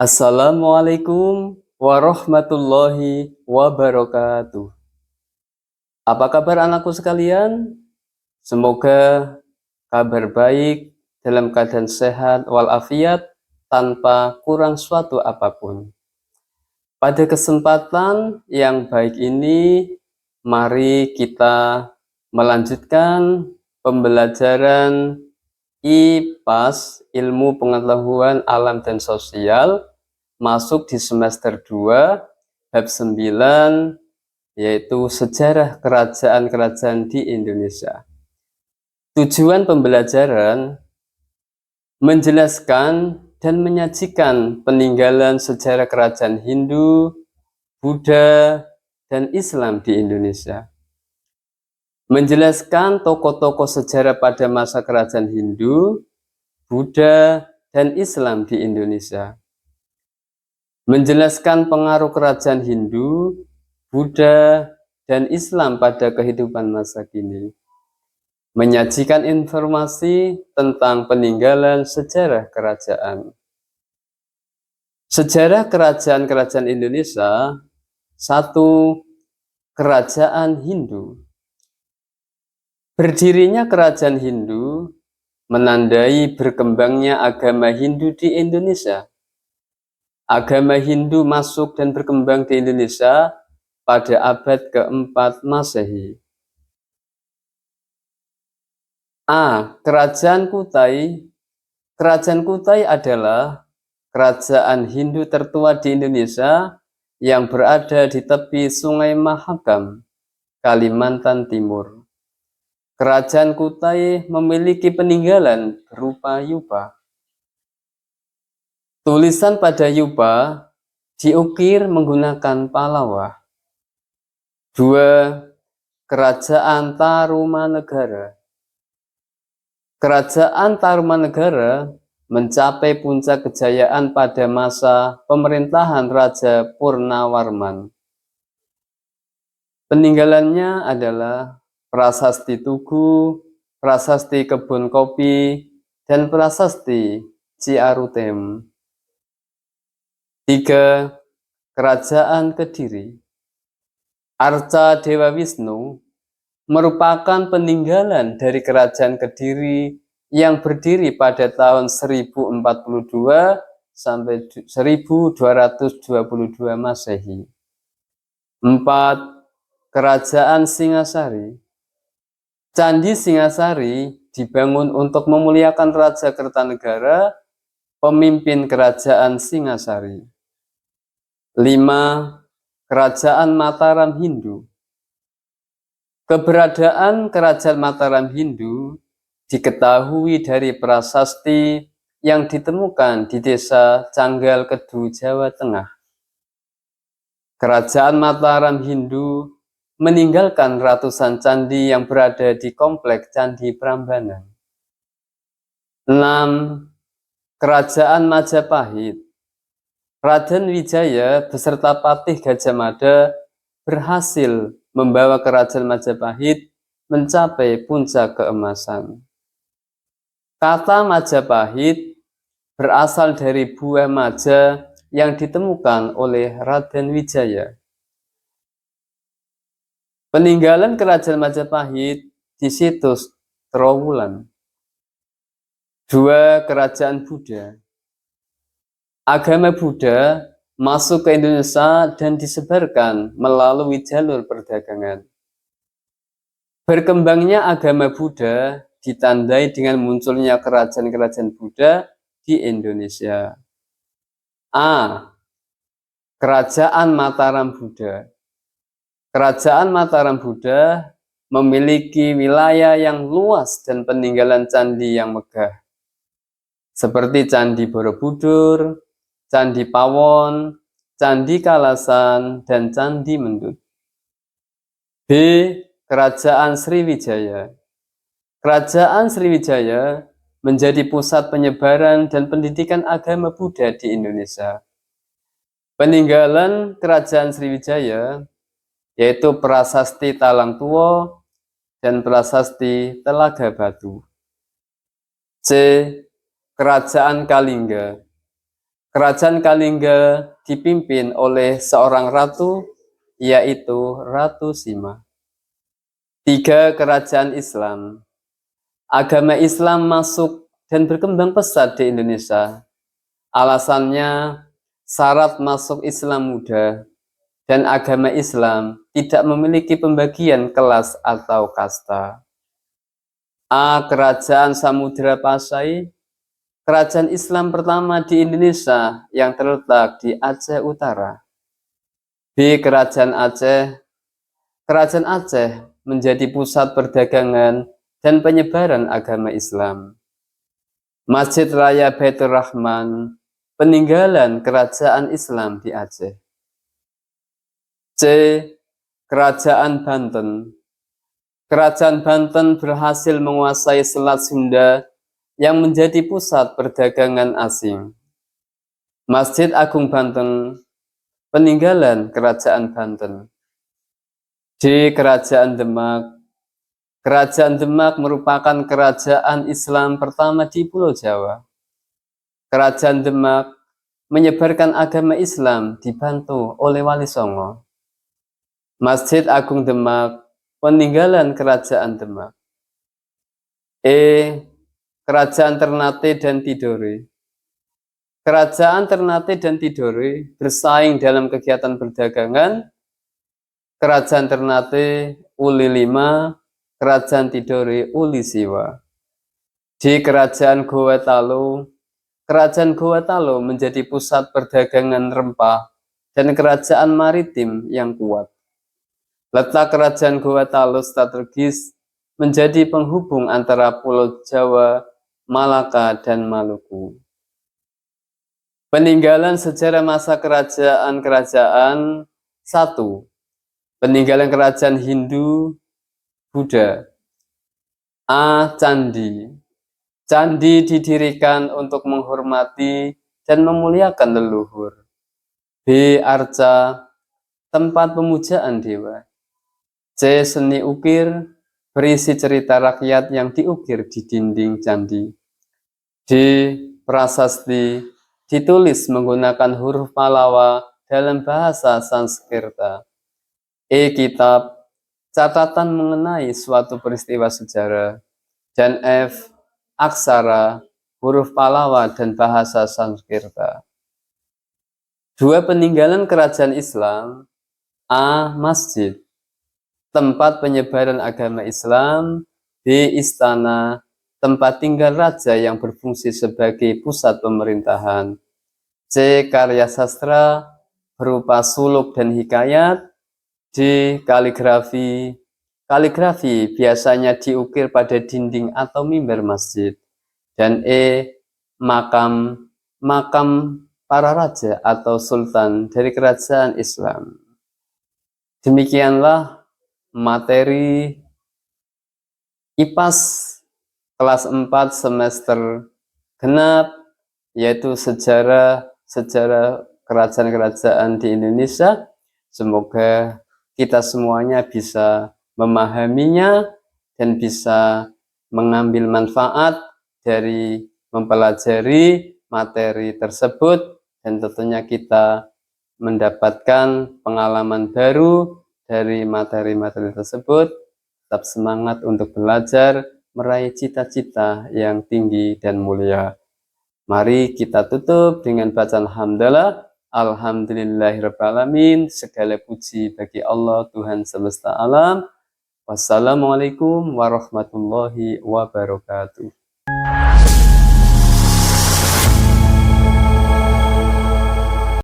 Assalamualaikum warahmatullahi wabarakatuh. Apa kabar anakku sekalian? Semoga kabar baik, dalam keadaan sehat walafiat, tanpa kurang suatu apapun. Pada kesempatan yang baik ini, mari kita melanjutkan pembelajaran IPAS, Ilmu Pengetahuan Alam dan Sosial, masuk di semester 2, bab 9, yaitu Sejarah Kerajaan-Kerajaan di Indonesia. Tujuan pembelajaran menjelaskan dan menyajikan peninggalan sejarah kerajaan Hindu, Buddha, dan Islam di Indonesia. Menjelaskan tokoh-tokoh sejarah pada masa kerajaan Hindu, Buddha, dan Islam di Indonesia. Menjelaskan pengaruh kerajaan Hindu, Buddha, dan Islam pada kehidupan masa kini. Menyajikan informasi tentang peninggalan sejarah kerajaan. Sejarah kerajaan-kerajaan Indonesia. 1. Kerajaan Hindu. Berdirinya kerajaan Hindu menandai berkembangnya agama Hindu di Indonesia. Agama Hindu masuk dan berkembang di Indonesia pada abad ke-4 Masehi. A. Kerajaan Kutai. Kerajaan Kutai adalah kerajaan Hindu tertua di Indonesia yang berada di tepi Sungai Mahakam, Kalimantan Timur. Kerajaan Kutai memiliki peninggalan berupa yupa. Tulisan pada yupa diukir menggunakan palawah. 2. Kerajaan Tarumanegara. Kerajaan Tarumanegara mencapai puncak kejayaan pada masa pemerintahan Raja Purnawarman. Peninggalannya adalah Prasasti Tugu, Prasasti Kebun Kopi, dan Prasasti Ciarutem. 3. Kerajaan Kediri. Arca Dewa Wisnu merupakan peninggalan dari Kerajaan Kediri yang berdiri pada tahun 1042 sampai 1222 Masehi. 4. Kerajaan Singasari. Candi Singasari dibangun untuk memuliakan Raja Kertanegara, pemimpin Kerajaan Singasari. 5. Kerajaan Mataram Hindu. Keberadaan Kerajaan Mataram Hindu diketahui dari prasasti yang ditemukan di desa Canggal Kedu, Jawa Tengah. Kerajaan Mataram Hindu meninggalkan ratusan candi yang berada di komplek Candi Prambanan. 6. Kerajaan Majapahit. Raden Wijaya beserta Patih Gajah Mada berhasil membawa kerajaan Majapahit mencapai puncak keemasan. Kata Majapahit berasal dari buah maja yang ditemukan oleh Raden Wijaya. Peninggalan kerajaan Majapahit di situs Trowulan. 2. Kerajaan Buddha. Agama Buddha masuk ke Indonesia dan disebarkan melalui jalur perdagangan. Berkembangnya agama Buddha ditandai dengan munculnya kerajaan-kerajaan Buddha di Indonesia. A. Kerajaan Mataram Buddha. Kerajaan Mataram Buddha memiliki wilayah yang luas dan peninggalan candi yang megah, seperti Candi Borobudur, Candi Pawon, Candi Kalasan, dan Candi Mendut. B. Kerajaan Sriwijaya. Kerajaan Sriwijaya menjadi pusat penyebaran dan pendidikan agama Buddha di Indonesia. Peninggalan Kerajaan Sriwijaya yaitu Prasasti Talang Tuwo dan Prasasti Telaga Batu. C. Kerajaan Kalingga. Kerajaan Kalingga dipimpin oleh seorang ratu, yaitu Ratu Sima. 3. Kerajaan Islam. Agama Islam masuk dan berkembang pesat di Indonesia. Alasannya, syarat masuk Islam mudah, dan agama Islam tidak memiliki pembagian kelas atau kasta. A. Kerajaan Samudra Pasai. Kerajaan Islam pertama di Indonesia yang terletak di Aceh Utara. B. Kerajaan Aceh. Kerajaan Aceh menjadi pusat perdagangan dan penyebaran agama Islam. Masjid Raya Baitur Rahman, peninggalan kerajaan Islam di Aceh. C. Kerajaan Banten. Kerajaan Banten berhasil menguasai Selat Sunda yang menjadi pusat perdagangan asing. Masjid Agung Banten, peninggalan kerajaan Banten. D. Kerajaan Demak. Kerajaan Demak merupakan kerajaan Islam pertama di Pulau Jawa. Kerajaan Demak menyebarkan agama Islam dibantu oleh Wali Songo. Masjid Agung Demak, peninggalan kerajaan Demak. E. Kerajaan Ternate dan Tidore. Kerajaan Ternate dan Tidore bersaing dalam kegiatan perdagangan. Kerajaan Ternate Uli 5, Kerajaan Tidore Uli Siwa. Di Kerajaan Gowatalo. Kerajaan Gowatalo menjadi pusat perdagangan rempah dan kerajaan maritim yang kuat. Letak Kerajaan Gowatalo strategis menjadi penghubung antara Pulau Jawa, Malaka, dan Maluku. Peninggalan sejarah masa kerajaan-kerajaan. 1. Peninggalan kerajaan Hindu, Buddha. A. Candi. Candi didirikan untuk menghormati dan memuliakan leluhur. B. Arca, tempat pemujaan dewa. C. Seni ukir, berisi cerita rakyat yang diukir di dinding candi. D. Prasasti, ditulis menggunakan huruf Pallawa dalam bahasa Sanskerta. E. Kitab, catatan mengenai suatu peristiwa sejarah. Dan F. Aksara, huruf Pallawa dan bahasa Sanskerta. 2. Peninggalan kerajaan Islam. A. Masjid, tempat penyebaran agama Islam. B. Istana, tempat tinggal raja yang berfungsi sebagai pusat pemerintahan. C. Karya sastra berupa suluk dan hikayat. D. Kaligrafi. Kaligrafi biasanya diukir pada dinding atau mimbar masjid. Dan E. Makam, makam para raja atau sultan dari kerajaan Islam. Demikianlah materi IPAS kelas 4 semester genap, yaitu sejarah kerajaan-kerajaan di Indonesia. Semoga kita semuanya bisa memahaminya dan bisa mengambil manfaat dari mempelajari materi tersebut, dan tentunya kita mendapatkan pengalaman baru dari materi-materi tersebut. Tetap semangat untuk belajar, meraih cita-cita yang tinggi dan mulia. Mari kita tutup dengan bacaan hamdalah. Alhamdulillahirrabbilalamin. Segala puji bagi Allah, Tuhan semesta alam. Wassalamualaikum warahmatullahi wabarakatuh.